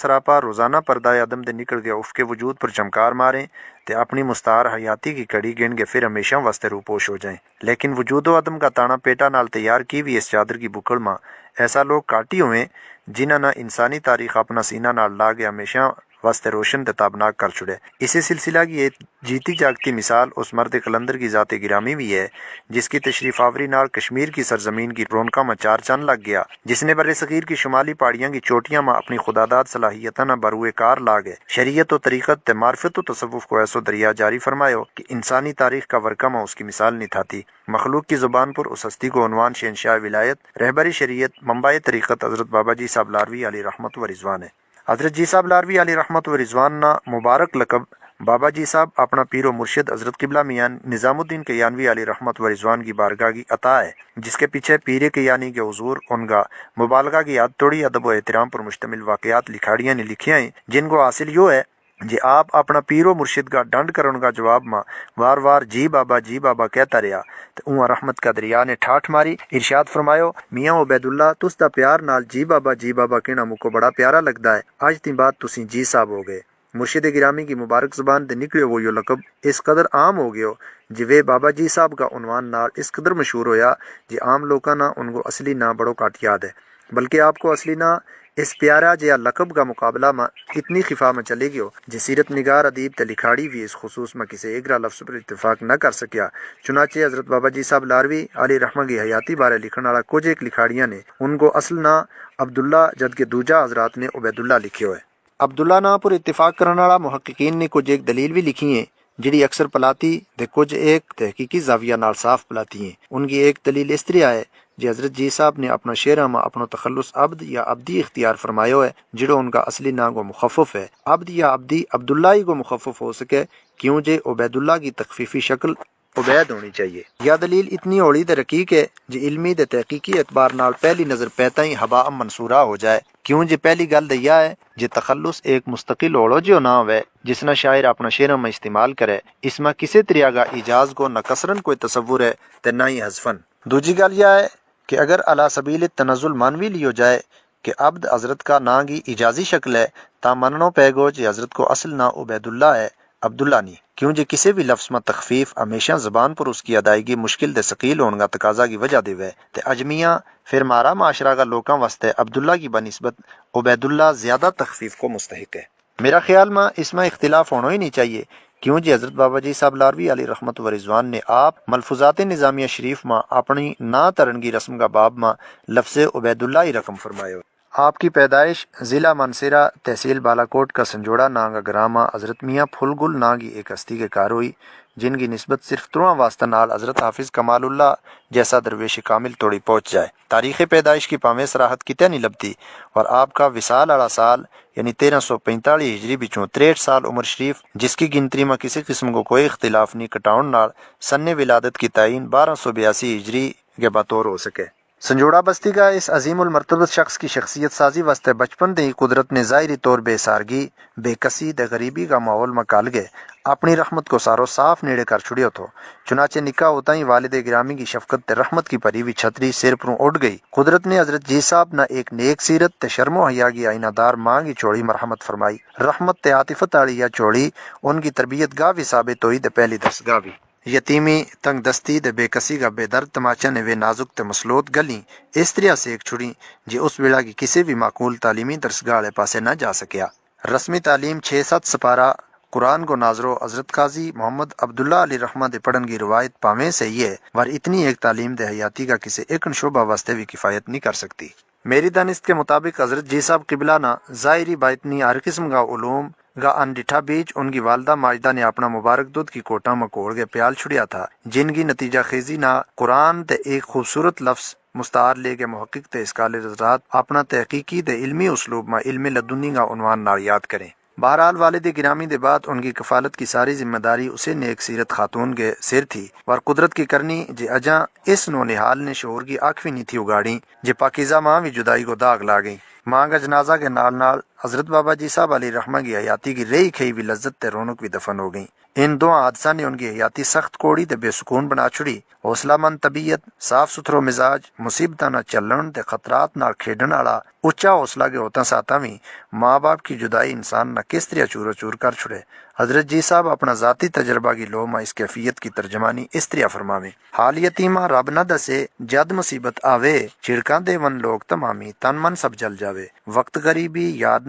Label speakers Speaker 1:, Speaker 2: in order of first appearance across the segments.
Speaker 1: سراپا روزانہ پردہ عدم دے نکل گیا اف کے وجود پر چمکار ماریں تے اپنی مستعار حیاتی کی کڑی گن کے پھر ہمیشہ واسطے روپوش ہو جائیں۔ لیکن وجود و عدم کا تانا پیٹا نال تیار کی بھی اس چادر کی بکڑ ماں ایسا لوگ کاٹی ہوئے جنہاں نہ انسانی تاریخ اپنا سینہ نال لا کے ہمیشہ واسطے روشن تے تابناک کر چھڑے۔ اسی سلسلہ کی ایک جیتی جاگتی مثال اس مرد قلندر کی ذات گرامی بھی ہے جس کی تشریف آوری نال کشمیر کی سرزمین کی رونقاں میں چار چاند لگ گیا، جس نے بر صغیر کی شمالی پہاڑیاں کی چوٹیاں میں اپنی خداداد صلاحیتاں نہ بروئے کار لا گئے، شریعت و طریقت تے معرفت و تصوف کو ایسو دریا جاری فرمایو کہ انسانی تاریخ کا ورقہ میں اس کی مثال نہیں تھاتی۔ مخلوق کی زبان پر اس ہستی کو عنوان شہنشاہ ولایت، رہبری شریعت، منبع طریقت حضرت بابا جی صاحب لاروی علیہ رحمت و رضوان ہے۔ حضرت جی صاحب لاروی علیہ رحمت و رضوان نا مبارک لقب بابا جی صاحب اپنا پیر و مرشد حضرت قبلہ میاں نظام الدین کیانوی علیہ رحمت و رضوان کی بارگاہ کی عطا ہے، جس کے پیچھے پیر کیانی کے حضور ان کا مبالغہ کی یاد توڑی ادب و احترام پر مشتمل واقعات لکھاڑیاں نے لکھیاں ہیں، جن کو حاصل یوں ہے جی آپ اپنا پیر و مرشد کا ڈنڈ کر ان کا جواب ماں وار وار جی بابا کہتا رہا تو اُن رحمت کا دریا نے ٹھاٹھ ماری، ارشاد فرمایو میاں عبید اللہ تس دا پیار نال جی بابا کہنا مکو بڑا پیارا لگدا ہے، آج تین بعد تسی جی صاحب ہو گئے۔ مرشد گرامی کی مبارک زبان دے نکلے وہ یو لقب اس قدر عام ہو گئے جوے بابا جی صاحب کا عنوان نال اس قدر مشہور ہویا جی عام لوکاں نہ ان کو اصلی نہ بڑو کاٹ یاد ہے، بلکہ آپ کو اصلی نہ اس پیارا جیا لقب کا مقابلہ میں اتنی خفا میں چلے گئے جی سیرت نگار ادیب تے لکھاڑی بھی اس خصوص میں کسی ایک لفظ پر اتفاق نہ کر سکیا۔ چنانچہ حضرت بابا جی صاحب لاروی علی رحمہ کی حیاتی بارے لکھن والا کچھ ایک لکھاڑیاں نے ان کو اصل نہ عبداللہ جبکہ دوجا حضرات نے عبید اللہ لکھے ہوئے۔ عبداللہ نا پر اتفاق کرنے والا محققین نے کچھ ایک دلیل بھی لکھی ہیں جڑی اکثر پلاتی تے کچھ ایک تحقیقی زاویہ نال صاف پلاتی ہیں۔ ان کی ایک دلیل اس طرح ہے جی حضرت جی صاحب نے اپنا شعرہ میں اپنا تخلص عبد یا عبدی اختیار فرمایا ہے، جڑو ان کا اصلی نام کو مخفف ہے۔ عبد یا عبدی عبداللہ ہی کو مخفف ہو سکے کیوں جے عبید اللہ کی تخفیفی شکل عبید ہونی چاہیے۔ یا دلیل اتنی اوڑی تے رقیق ہے جی علمی تے تحقیقی اعتبار نال پہلی نظر پیتا ہی ہوا منصورہ ہو جائے، کیوں جے پہلی گل دیا ہے جے تخلص ایک مستقل اوڑو جو نہ ہوئے جس نہ شاعر اپنا شعر میں استعمال کرے، اس میں کسی طرح کا اجاز کو نہ کسرن کوئی تصور ہے تے نہ ہی حذفن۔ دوجی گل یہ ہے کہ اگر علی سبیل تنزل مانوی لیو جائے کہ عبد حضرت کا نا کی اجازی شکل ہے تا مننو پے گو جی حضرت کو اصل نا عبید اللہ ہے، عبداللہ نہیں، کیوں جے کسی بھی لفظ میں تخفیف ہمیشہ زبان پر اس کی ادائیگی مشکل دے ثقیل ہون کا تقاضا کی وجہ دے وے تے اجمیاں پھر مارا معاشرہ کا لوکاں واسطے عبداللہ کی بنسبت عبید اللہ زیادہ تخفیف کو مستحق ہے۔ میرا خیال میں اس میں اختلاف ہونا ہی نہیں چاہیے، کیوں جی حضرت بابا جی صاحب لاروی علیہ رحمت و رضوان نے آپ ملفوظات نظامیہ شریف میں اپنی نا ترنگی رسم کا باب میں لفظ عبید اللہ ہی رقم فرمائے ہوئے۔ آپ کی پیدائش ضلع مانسیرہ تحصیل بالاکوٹ کا سنجوڑا ناں کا گرامہ حضرت میاں پھل گل ناں کی ایک ہستی کے کار ہوئی، جن کی نسبت صرف ترواں واسطہ نال حضرت حافظ کمال اللہ جیسا درویش کامل توڑی پہنچ جائے۔ تاریخ پیدائش کی پاویں صراحت کتے نہیں لبتی اور آپ کا وصال والا سال یعنی 1345 ہجری بچوں 63 سال عمر شریف جس کی گنتری میں کسی قسم کو کوئی اختلاف نہیں کٹاؤن نال سن ولادت کی تعین 1282 ہجری کے بطور ہو سکے۔ سنجوڑا بستی کا اس عظیم المرتبت شخص کی شخصیت سازی واسطے بچپن دے قدرت نے ظاہری طور بے سارگی بے کسی دے غریبی کا ماحول میں کال گئے اپنی رحمت کو سارو صاف نیڑے کر چھڑیو تھو، چنانچہ نکاح ہوتا ہی والد گرامی کی شفقت تے رحمت کی پری ہوئی چھتری سر پروں اڑ گئی۔ قدرت نے حضرت جی صاحب نہ ایک نیک سیرت تے شرم و حیا کی آئینہ دار ماں کی چوڑی مرحمت فرمائی، رحمت تے عاطفت والی یا چوڑی ان کی تربیت گاہ بھی ثابت ہوئی تے پہلی درسگاہ بھی۔ یتیمی تنگ دستی دے بے کسی کا بے درد تماچا نے وہ نازک تے مسلوط گلیں اس طرح سے ایک چھڑی جی اس ویلا کی کسی بھی معقول تعلیمی درسگاہ والے پاسے نہ جا سکیا۔ رسمی تعلیم 6-7 سپارہ قرآن کو ناظرو حضرت قاضی محمد عبداللہ علی رحمہ دے پڑھن کی روایت پاویں سے ہی ہے ور اتنی ایک تعلیم دے حیاتی کا کسی ایک شعبہ واسطے بھی کفایت نہیں کر سکتی۔ میری دانست کے مطابق حضرت جی صاحب قبلہ نہ ظاہری باطنی ہر قسم کا علوم گا انڈٹھا بیچ ان کی والدہ ماجدہ نے اپنا مبارک دودھ کی کوٹا میں کوڑ کے پیال چھڑیا تھا، جن کی نتیجہ خیزی نہ قرآن تے ایک خوبصورت لفظ مستعار لے کے محقق تے اسکال رضرات اپنا تحقیقی تے علمی اسلوب میں علم لدنی کا عنوان نال یاد کریں۔ بہرحال والد گرامی دے بعد ان کی کفالت کی ساری ذمہ داری اسے نیک سیرت خاتون کے سر تھی اور قدرت کی کرنی جے اجاں اس نونحال نے شعور کی آنکھ بھی نہیں تھی اگاڑی جے پاکیزہ ماں بھی جدائی کو داغ لا گئی۔ ماں کا جنازہ کے نال حضرت بابا جی صاحب علی رحمہ کی حیاتی کی رہی کھئی بھی لذت تے رونق بھی دفن ہو گئی۔ ان دو حادثہ نے ان کی حیاتی سخت کوڑی تے بے سکون بنا چھڑی۔ حوصلہ مند طبیعت، صاف ستھرو مزاج، مصیبتاں نہ چلن تے خطرات نال کھیڈن والا اچا حوصلہ کے ہوتا ساتا بھی ماں باپ کی جدائی انسان نہ کس طرح چورو چور کر چھڑے۔ حضرت جی صاحب اپنا ذاتی تجربہ کی لو میں اس کیفیت کی ترجمانی اس طرح فرماویں: حال یتیمہ رب نہ دسے، جد مصیبت آوے، چھڑکاں دے ون لوگ تمامی، تن من سب جل جاوے، وقت غریبی یاد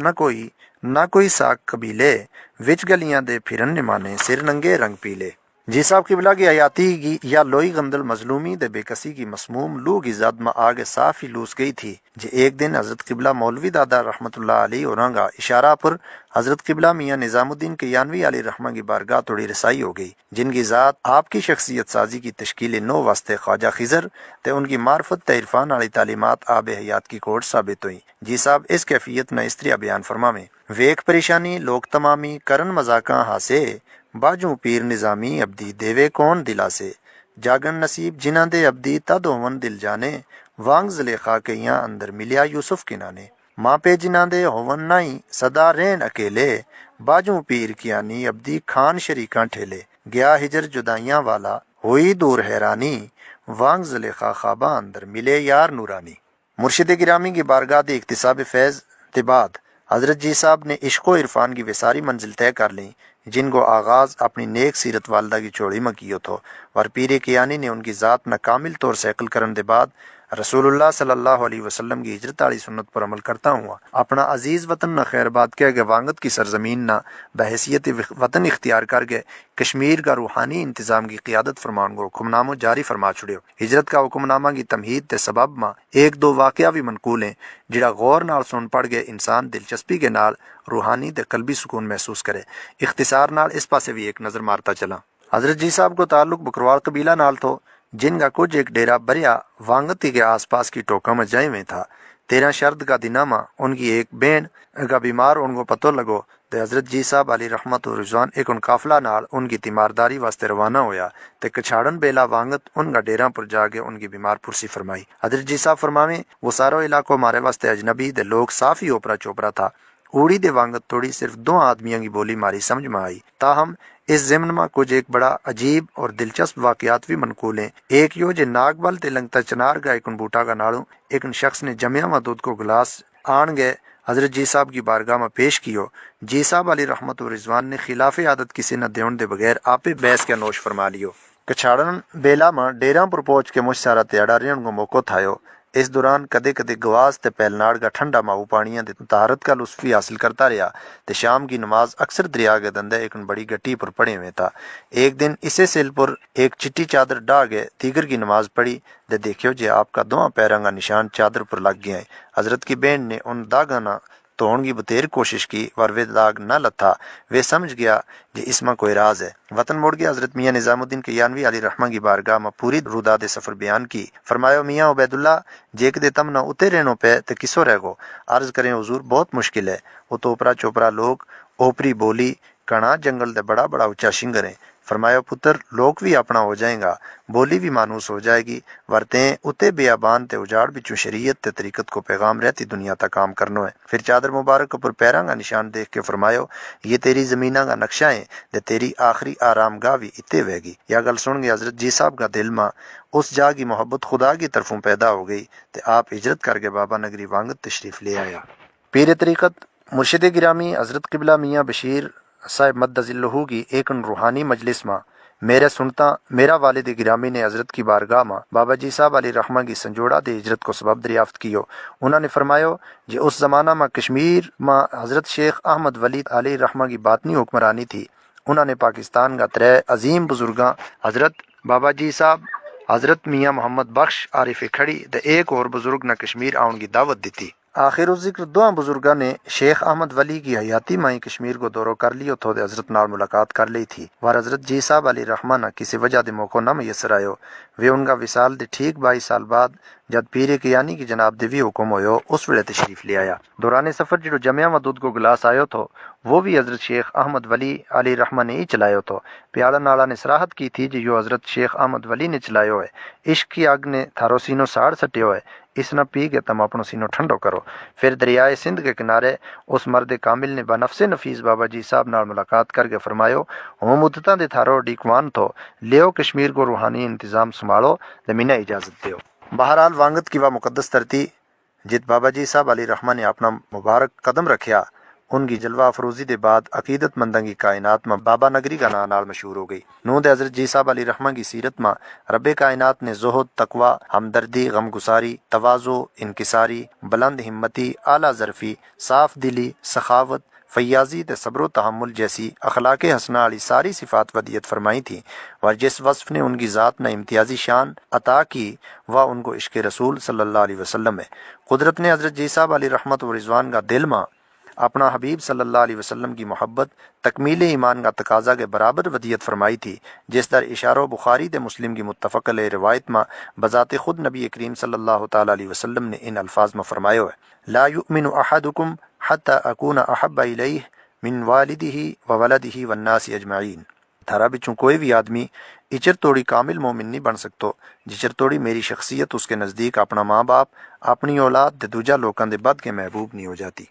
Speaker 1: نہ کوئی ساکھ قبیلے، وچ گلیاں دے پھرن نمانے، سر ننگے رنگ پیلے۔ جی صاحب قبلہ کی حیاتی کی یا لوئی غمدل مظلومی دے بے کسی کی مسموم لو کی زد میں آگے صاف ہی لوس گئی تھی جی ایک دن حضرت قبلہ مولوی دادا رحمت اللہ علیہ اورنگا اشارہ پر حضرت قبلہ میاں نظام الدین کیانوی علی رحمہ کی بارگاہ توڑی رسائی ہو گئی، جن کی ذات آپ کی شخصیت سازی کی تشکیل نو واسطے خواجہ خضر تے ان کی معرفت تے عرفان والی تعلیمات آب حیات کی کوٹ ثابت ہوئی۔ جی صاحب اس کیفیت میں اس طرح بیان فرماویں: ویک پریشانی لوگ تمامی کرن مذاقاں ہاسے، باجوں پیر نظامی ابدی دیوے کون دلا سے، جاگن نصیب جنہ دے ابدی تد ہون دل جانے، وانگ زلیخا کیاں اندر ملیا یوسف کنانے، ماں پہ جنہ دے ہون نائی صدا رین اکیلے، باجوں پیر کیانی ابدی کھان شریکاں ٹھیلے، گیا ہجر جدائیاں والا ہوئی دور حیرانی، وانگ زلیخا خواباں اندر ملے یار نورانی۔ مرشد گرامی کی بارگاہ دے اکتساب فیض کے بعد حضرت جی صاحب نے عشق و عرفان کی وساری منزل طے کر لیں، جن کو آغاز اپنی نیک سیرت والدہ کی چوڑی میں کیو تھو، اور پیر کیانی نے ان کی ذات نہ کامل طور سے عقل کرن دے بعد رسول اللہ صلی اللہ علیہ وسلم کی ہجرت والی سنت پر عمل کرتا ہوا اپنا عزیز وطن نہ خیر بات کہہ کے وانگت کی سرزمین نہ بحیثیت وطن اختیار کر کے کشمیر کا روحانی انتظام کی قیادت فرمان کو حکم نامہ جاری فرما چھڑیو۔ ہجرت کا حکم نامہ کی تمہید تے سبب ماں ایک دو واقعہ بھی منقول ہیں جڑا غور نال سن پڑ گئے انسان دلچسپی کے نال روحانی تے قلبی سکون محسوس کرے۔ اختصار نال اس پاسے بھی ایک نظر مارتا چلا۔ حضرت جی صاحب کو تعلق بکروال قبیلہ نال تو، جن کا کچھ ایک ڈیرا بریا وانگتی کے آس پاس کی ٹوکا میں جائے میں تھا۔ 13 شرد کا دنامہ ان کی ایک بہن کا بیمار ان کو پتہ لگو تے حضرت جی صاحب علی رحمت و رضوان ایک ان قافلہ نال ان کی تیمارداری واسطے روانہ ہویا تے کچھاڑن بیلا وانگت ان کا ڈیرا پر جا کے ان کی بیمار پرسی فرمائی۔ حضرت جی صاحب فرماویں: وہ سارو علاقہ ہمارے واسطے اجنبی دے لوگ صاف ہی اوپرا چوپرا تھا، اوڑی دے وانگت توڑی صرف 2 آدمیاں کی بولی ماری سمجھ میں آئی۔ تاہم اس ضمن میں کچھ ایک بڑا عجیب اور دلچسپ واقعات بھی منقول ہیں۔ ایک یو جے ناگ بل تے لنگتا چنار کا ایک بوٹا کا ناڑو ایک شخص نے جمعہ میں دودھ کو گلاس آن گئے حضرت جی صاحب کی بارگاہ میں پیش کیو۔ جی صاحب علی رحمت و رضوان نے خلاف عادت کسی نہ دیون دے بغیر آپ بیس کے نوش فرما لیو۔ کچھاڑن بیلا میں ڈیرا پر پہنچ کے مجھ سارا تیاڑا رہن کو موقع تھایو۔ اس دوران کدے کدے گواز تے پیلناڑ کا ٹھنڈا ماؤ پانیاں دے طہارت کا لطف بھی حاصل کرتا رہا تے شام کی نماز اکثر دریا کے دندے ایک بڑی گٹی پر پڑے ہوئے تھا۔ ایک دن اسے سیل پر ایک چٹی چادر ڈا گئے تیگر کی نماز پڑھی دے دیکھو جے آپ کا 2 پیراں کا نشان چادر پر لگ گیا ہے۔ حضرت کی بہن نے ان داغاں نہ توڑن کی بتیر کوشش کی ور وہ داغ نہ لتھا، وہ سمجھ گیا کہ اس میں کوئی راز ہے۔ وطن موڑ گیا حضرت میاں نظام الدین کیانوی علی رحمہ کی بارگاہ میں پوری روداد سفر بیان کی۔ فرمایا: میاں عبید اللہ جے کدے تم نہ اتے رہنو پہ تے کسو رہ گو؟ عرض کریں حضور بہت مشکل ہے، وہ تو اوپرا چوپرا لوگ، اوپری بولی، کنا جنگل دے بڑا بڑا اونچا شنگر ہیں۔ فرمایا: پتر لوگ بھی اپنا ہو جائیں گا، بولی بھی مانوس ہو جائے گی، ورتے اتے بیابان تے اجاڑ بچوں شریعت تے طریقت کو پیغام رہتی دنیا تک کام کرنو ہے۔ پھر چادر مبارک پر پیراں کا نشان دیکھ کے فرمایا: یہ تیری زمینہ کا نقشہ ہے تے تیری آخری آرام گاہ بھی اتے وے گی۔ یا گل سن گے حضرت جی صاحب کا دل ماں اس جا کی محبت خدا کی طرفوں پیدا ہو گئی تے آپ ہجرت کر کے بابا نگری وانگت تشریف لے آیا۔ پیر طریقت مرشد گرامی حضرت قبلہ میاں بشیر صاحب مدظ اللہ کی ایک روحانی مجلس میں میرا والد گرامی نے حضرت کی بارگاہ میں بابا جی صاحب علی رحمہ کی سنجوڑا دے ہجرت کو سبب دریافت کیو۔ انہوں نے فرمایا کہ اس زمانہ میں کشمیر میں حضرت شیخ احمد ولی علی رحمہ کی باطنی حکمرانی تھی۔ انہوں نے پاکستان کا 3 عظیم بزرگاں حضرت بابا جی صاحب، حضرت میاں محمد بخش عارف کھڑی تے ایک اور بزرگ نے کشمیر آن کی دعوت دیتی۔ آخر الذکر 2 بزرگاں نے شیخ احمد ولی کی حیاتی میں کشمیر کو دورو کر لیو تھو تے حضرت نال ملاقات کر لی تھی، اور حضرت جی صاحب علی رحمہ نہ کسی وجہ دے موقع نہ میسر آئیو۔ وہ ان کا وصال دے ٹھیک 22 سال بعد جد پیر کیانی کی جناب دیوی حکم ہوئے اس ویلے تشریف لے آیا۔ دوران سفر جڑو جمعہ و دودھ کو گلاس آئے تو وہ بھی حضرت شیخ احمد ولی علی رحمہ نے ہی چلائے تو پیالہ نالا نے صراحت کی تھی جو حضرت شیخ احمد ولی نے چلائے ہوئے عشق کی آگ نے تھارو سینو ساڑ سٹے ہوئے اس نہ پی کے تم اپنو سینو ٹھنڈو کرو۔ پھر دریائے سندھ کے کنارے اس مرد کامل نے بنفس نفیس بابا جی صاحب نال ملاقات کر کے فرمایو ہوں مدتاں دے تھارو ڈیکوان تو لیو کشمیر کو روحانی انتظام سنبھالو زمینہ اجازت دیو۔ بہرحال وانگت کی وہ مقدس ترتی جت بابا جی صاحب علی رحمہ نے اپنا مبارک قدم رکھیا ان کی جلوہ افروزی دے بعد عقیدت مندوں کی کائنات میں بابا نگری کا نال مشہور ہو گئی۔ نو دے حضرت جی صاحب علی رحمہ کی سیرت میں رب کائنات نے زہد، تقوی، ہمدردی، غمگساری، تواضع، انکساری، بلند ہمتی، اعلیٰ ظرفی، صاف دلی، سخاوت، فیاضی تے صبر و تحمل جیسی اخلاق حسنہ والی ساری صفات ودیت فرمائی تھی، اور جس وصف نے ان کی ذات میں امتیازی شان عطا کی وہ ان کو عشق رسول صلی اللہ علیہ وسلم ہے۔ قدرت نے حضرت جی صاحب علی رحمت و رضوان کا دل میں اپنا حبیب صلی اللہ علیہ وسلم کی محبت تکمیل ایمان کا تقاضا کے برابر ودیت فرمائی تھی، جس در اشارہ بخاری دے مسلم کی متفق علیہ روایت میں بذات خود نبی کریم صلی اللہ تعالی علیہ وسلم نے ان الفاظ میں فرمایا ہے لا یؤمن احدکم حتی اکون احب الیہ من والدہ وولدہ والناس اجمعین۔ تھارا بچوں کوئی بھی آدمی اچر توڑی کامل مومن نہیں بن سکتو جچر توڑی میری شخصیت اس کے نزدیک اپنا ماں باپ اپنی اولاد دے دوجا لوکاں دے بد کے محبوب نہیں ہو جاتی۔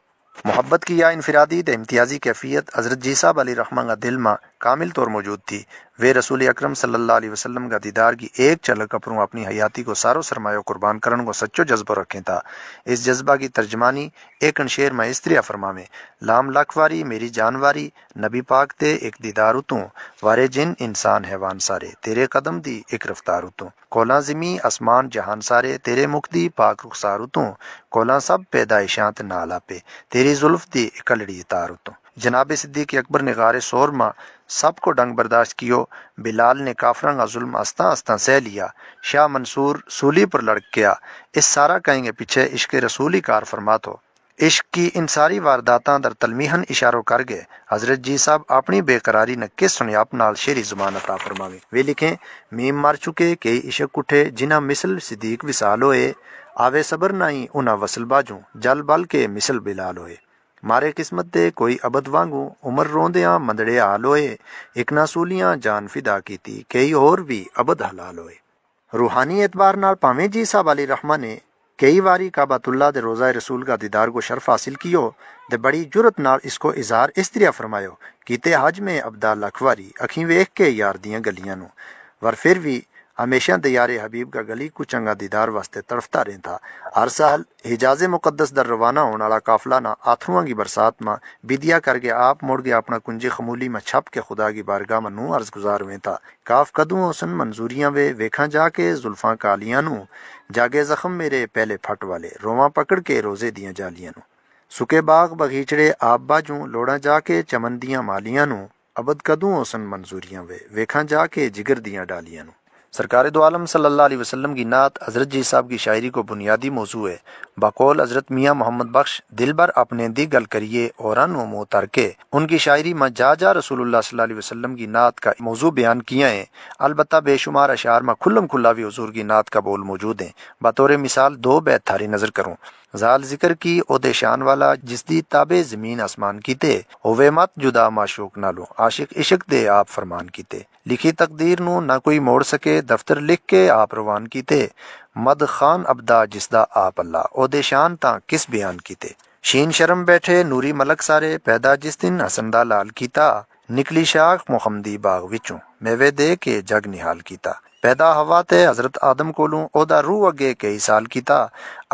Speaker 1: محبت کی یا انفرادی تے امتیازی کیفیت حضرت جی صاحب علی رحمہ کا دل میں کامل طور موجود تھی۔ وہ رسول اکرم صلی اللہ علیہ وسلم کا دیدار کی ایک چلک اپنوں اپنی حیاتی کو سارو سرمایہ قربان کرن کو سچو جذبہ رکھیں تھا۔ اس جذبہ کی ترجمانی ایک انشیر میں اس طرح فرماویں لام لاکھ واری میری جان واری نبی پاک تے ایک دیدار اتوں وارے جن انسان حیوان سارے تیرے قدم دی ایک رفتار اتوں کولاں زمیں اسمان جہان سارے تیرے مکھ دی پاک رخسار اتوں کولاں سب پیدائشاں تے نال آپے تیری زلف دی اکلڑی تار اتوں۔ جناب صدیق اکبر نے غار سور ماں سب کو ڈنگ برداشت کیو، بلال نے کافراں کا ظلم آستاں آستاں سہ لیا، شاہ منصور سولی پر لڑک گیا، اس سارا کہیں گے پیچھے عشق رسولی کار فرمات ہو۔ عشق کی ان ساری وارداتاں در تلمیحاً اشاروں کر گئے حضرت جی صاحب اپنی بے قراری نے کس سنیاپ نال شیری زبان عطا فرماویں۔ وہ لکھیں میم مار چکے کئی عشق اٹھے جنہ مثل صدیق وصال ہوئے آوے صبر نہیں انہاں وصل باجوں جل بل کے مثل بلال ہوئے مارے قسمت دے کوئی ابد وانگوں عمر روندیاں مندڑے حال ہوئے ایک نہ سولیاں جان فدا کیتی کئی اور بھی ابد حلال ہوئے۔ روحانی اعتبار نال پاویں جی صاحب علی رحمہ نے کئی واری کعبۃ اللہ دے روضہ رسول کا دیدار کو شرف حاصل کیو دے بڑی جرت نال اس کو اظہار اس طرح فرمایو کیتے حج میں ابدا لکھ واری اکھیں ویکھ کے یار دیاں گلیاں نو ور پھر بھی ہمیشہ دیار حبیب کا گلی کو چنگا دیدار واسطے تڑفتا رہتا۔ ہر سال حجاز مقدس در روانہ ہونے والا قافلہ نہ آتھرواں کی برسات میں بیدیا کر کے آپ موڑ کے اپنا کنجی خمولی میں چھپ کے خدا کی بارگاہ میں نو عرض گزار ہوئے تھا کاف کدوں حسن منظوریاں وے ویکھاں جا کے زلفاں کالیاں نو جاگے زخم میرے پہلے پھٹ والے رواں پکڑ کے روزے دیاں جالیاں نو سکے باغ بغیچڑے آپ باجوں لوڑاں جا کے چمن دیاں مالیاں نو ابد کدوں حسن منظوریاں وے ویکھاں جا کے جگر دیاں ڈالیاں نو۔ سرکار دو عالم صلی اللہ علیہ وسلم کی نعت حضرت جی صاحب کی شاعری کو بنیادی موضوع ہے۔ بقول حضرت میاں محمد بخش دل بر اپنے دی گل کریے اوران و منہ تر کے ان کی شاعری میں جا جا رسول اللہ صلی اللہ علیہ وسلم کی نعت کا موضوع بیان کیا ہے۔ البتہ بے شمار اشعار میں کھلم کھلا بھی حضور کی نعت کا بول موجود ہیں۔ بطور مثال دو بیت تھاری نظر کروں زال ذکر کی او دے شان والا جس دی تابع زمین آسمان کیتے ہوئے مت جدا معشوق نالو عاشق عشق دے آپ فرمان کیتے لکھی تقدیر نو نہ کوئی موڑ سکے دفتر لکھ کے آپ روان کیتے مد خان ابدا جس دا آپ اللہ او دے شان تاں کس بیان کیتے شین شرم بیٹھے نوری ملک سارے پیدا جس دن حسن دا لال کیتا نکلی شاخ محمدی باغ وچوں میوے دے کے جگ نحال کیتا پیدا ہوا تے حضرت آدم کولوں او دا روح اگے کئی سال کیتا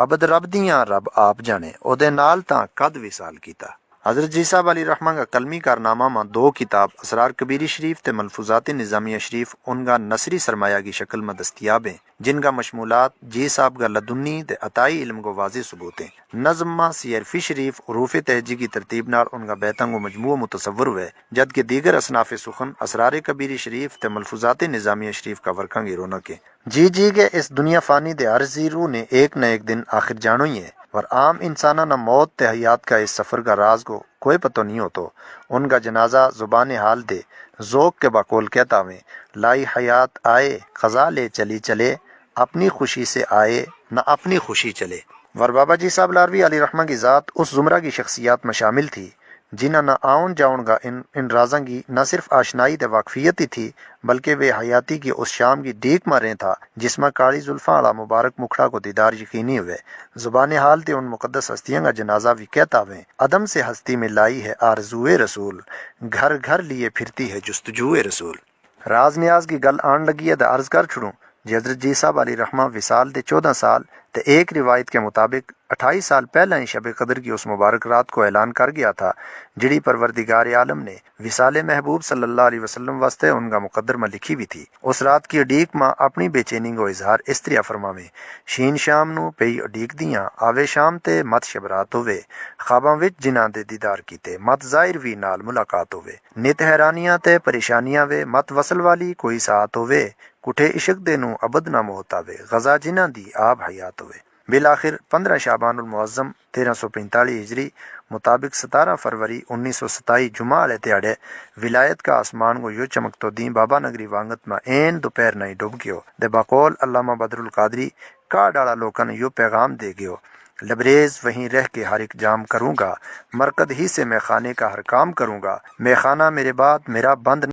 Speaker 1: ابد رب دیاں رب آپ جانے او دے نال تاں قد وصال کیتا۔ حضرت جی صاحب علی رحمہ کا کلمی کارنامہ میں دو کتاب اسرار کبیری شریف تے ملفوظات نظامیہ شریف ان کا نثری سرمایہ کی شکل میں دستیاب ہیں جن کا مشمولات جی صاحب کا لدنی تے عطائی علم کو واضح ثبوت ہیں۔ نظم میں سیرفی شریف حروف تہجی کی ترتیب نال ان کا بیتنگ و مجموعہ متصور ہوئے جبکہ دیگر اصناف سخن اسرار کبیری شریف تے ملفوظات نظامیہ شریف کا ورکاں کی رونق ہے۔ جی کے اس دنیا فانی دے عارضی روح نے ایک نہ ایک دن آخر جانو ہی ہے اور عام انسانہ نہ موت تے حیات کا اس سفر کا راز کو کوئی پتہ نہیں ہو تو ان کا جنازہ زبان حال دے ذوق کے باقول کہتا ہوئے لائی حیات آئے قضا لے چلی چلے اپنی خوشی سے آئے نہ اپنی خوشی چلے۔ ور بابا جی صاحب لاروی علی رحمہ کی ذات اس زمرہ کی شخصیات میں شامل تھی جنہاں نہ آؤن جاؤن گا ان رازاں کی نہ صرف آشنائی تے واقفیت ہی تھی بلکہ وہ حیاتی کی اس شام کی ڈیک مارے تھا جس میں کالی زلفاں والا مبارک مکھڑا کو دیدار یقینی ہوئے۔ زبان حال تے ان مقدس ہستیاں کا جنازہ بھی کہتا ہوئے، عدم سے ہستی میں لائی ہے آرزوئے رسول، گھر گھر لیے پھرتی ہے جستجوئے رسول۔ راز نیاز کی گل آن لگی ہے تے عرض کر چھڑوں جی حضرت جی صاحب علی رحمہ وصال دے 14 سال تے ایک روایت کے مطابق 28 سال پہلے ہی شب قدر کی اس مبارک رات کو اعلان کر گیا تھا جڑی پروردگار عالم نے وصال محبوب صلی اللہ علیہ وسلم واسطے ان کا مقدر میں لکھی بھی تھی۔ اس رات کی اڈیک ماں اپنی بے چینی کو اظہار اس طرح فرماویں، شین شام نو پئی اڈیک دیاں آوے شام تے مت شبرات ہوئے، خواباں وچ جنہاں دے دیدار کیتے مت ظاہر وی نال ملاقات ہوئے، نت حیرانیاں تے پریشانیاں وے مت وصل والی کوئی ساتھ ہوئے، کٹھے عشق دے نو ابد نہ موت آوے، غزہ جنہاں دی آب حیات ہوئے۔ بالآخر 15 شعبان المعظم 1345 ہجری مطابق 17 فروری 1927 جمعہ والے تیاڑے ولایت کا آسمان کو یو چمک تو دیں بابا نگری وانگت میں این دوپہر نہیں ڈوب گیو دے بقول علامہ بدر القادری کا ڈالا لوکن یو پیغام دے گیو، لبریز وہیں رہ کے ہر ایک جام کروں گا، مرکد ہی سے میں خانے کا ہر کام کروں گا، میں خانہ میرے بعد میرا بند